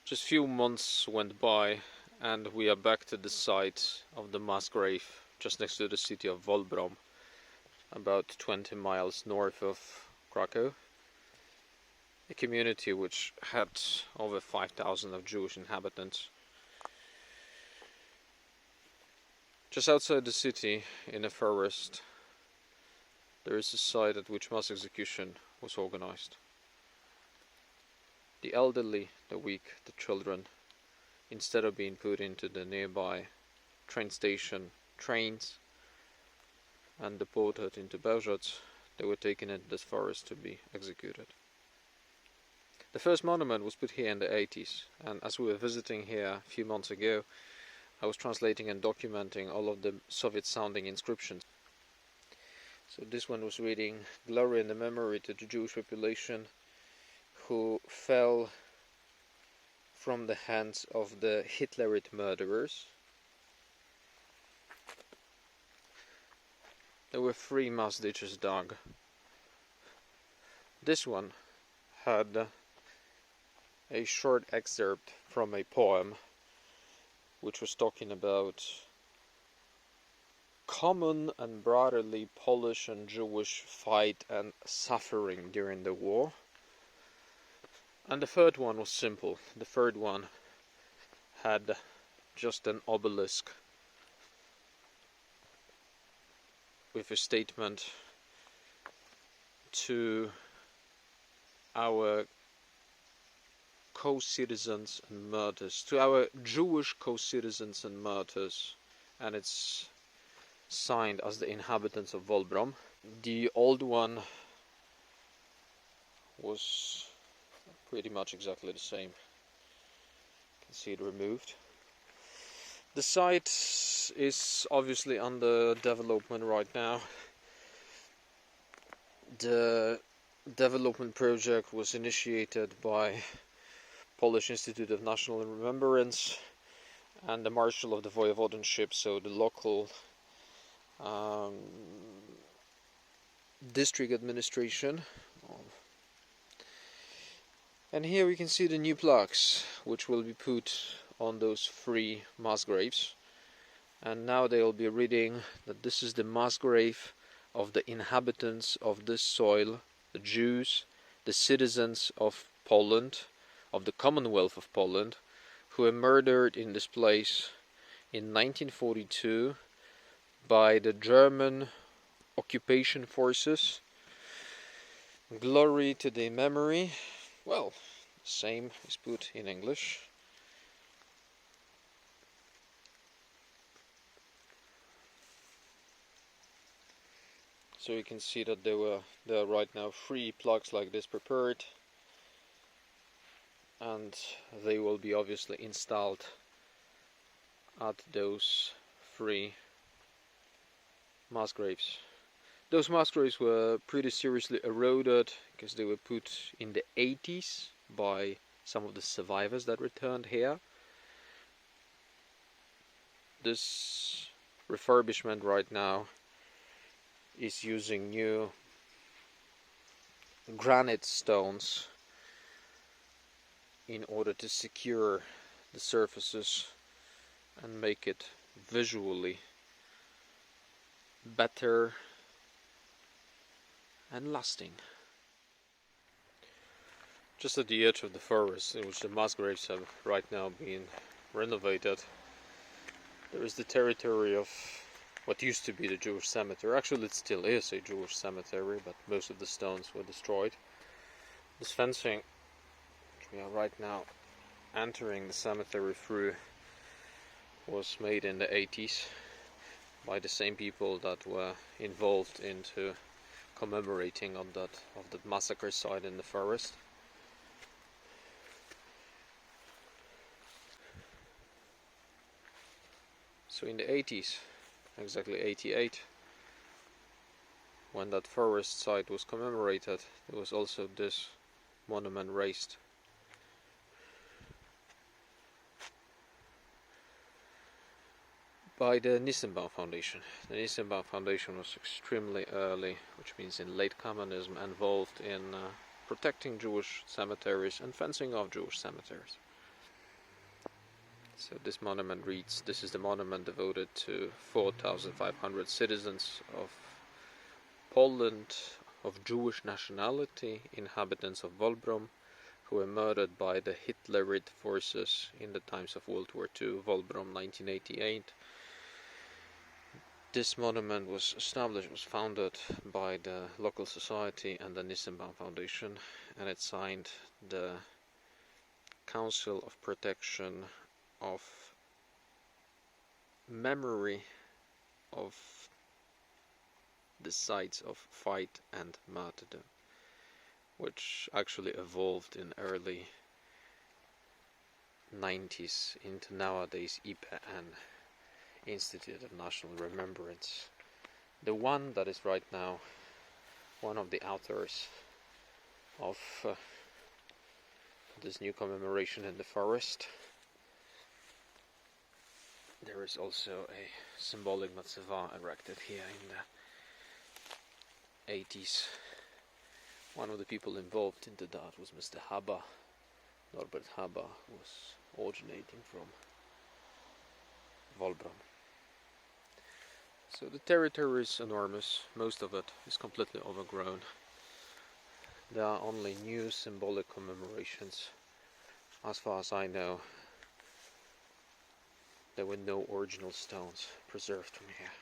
Just few months went by and we are back to the site of the mass grave just next to the city of Wolbrom, about 20 miles north of Krakow. A community which had over 5,000 of Jewish inhabitants. Just outside the city, in a forest, there is a site at which mass execution was organized. The elderly, the weak, the children, instead of being put into the nearby train station trains and deported into Belgrade, they were taken into this forest to be executed. The first monument was put here in the 80s, and as we were visiting here a few months ago, I was translating and documenting all of the Soviet-sounding inscriptions. So this one was reading, "Glory and the memory to the Jewish population who fell from the hands of the Hitlerite murderers." There were 3 mass ditches dug. This one had a short excerpt from a poem which was talking about common and brotherly Polish and Jewish fight and suffering during the war. And the third one was simple. The third one had just an obelisk with a statement to our co-citizens and martyrs, to our Jewish co-citizens and martyrs, and it's signed as the inhabitants of Wolbrom. The old one was pretty much exactly the same. You can see it removed. The site is obviously under development right now. The development project was initiated by Polish Institute of National Remembrance and the Marshal of the Voivodeship, so the local district administration. And here we can see the new plaques which will be put on those 3 mass graves, and now they will be reading that this is the mass grave of the inhabitants of this soil, the Jews, the citizens of Poland, of the Commonwealth of Poland, who were murdered in this place in 1942 by the German occupation forces. Glory to their memory. Well, same is put in English. So you can see that there are right now 3 plaques like this prepared, and they will be obviously installed at those 3 mass graves. Those mass graves were pretty seriously eroded because they were put in the 80s by some of the survivors that returned here. This refurbishment right now is using new granite stones in order to secure the surfaces and make it visually better and lasting. Just at the edge of the forest in which the mass graves have right now been renovated, there is the territory of what used to be the Jewish cemetery. Actually it still is a Jewish cemetery, but most of the stones were destroyed. This fencing, which we are right now entering the cemetery through, was made in the 80s by the same people that were involved into commemorating of that massacre site in the forest. So in the 80s, exactly 88, when that forest site was commemorated, there was also this monument raised. By the Nissenbaum Foundation. The Nissenbaum Foundation was extremely early, which means in late communism, involved in protecting Jewish cemeteries and fencing off Jewish cemeteries. So this monument reads, "This is the monument devoted to 4,500 citizens of Poland of Jewish nationality, inhabitants of Wolbrom, who were murdered by the Hitlerite forces in the times of World War II, Wolbrom 1988. This monument was founded by the local society and the Nissenbaum Foundation, and it signed the Council of Protection of Memory of the Sites of Fight and Martyrdom, which actually evolved in early 90s into nowadays IPN, Institute of National Remembrance. The one that is right now one of the authors of this new commemoration in the forest. There is also a symbolic matzeva erected here in the 80s. One of the people involved into that was Mr. Haber, Norbert Haber, who was originating from Wolbrom. So the territory is enormous, most of it is completely overgrown. There are only new symbolic commemorations. As far as I know, there were no original stones preserved from here.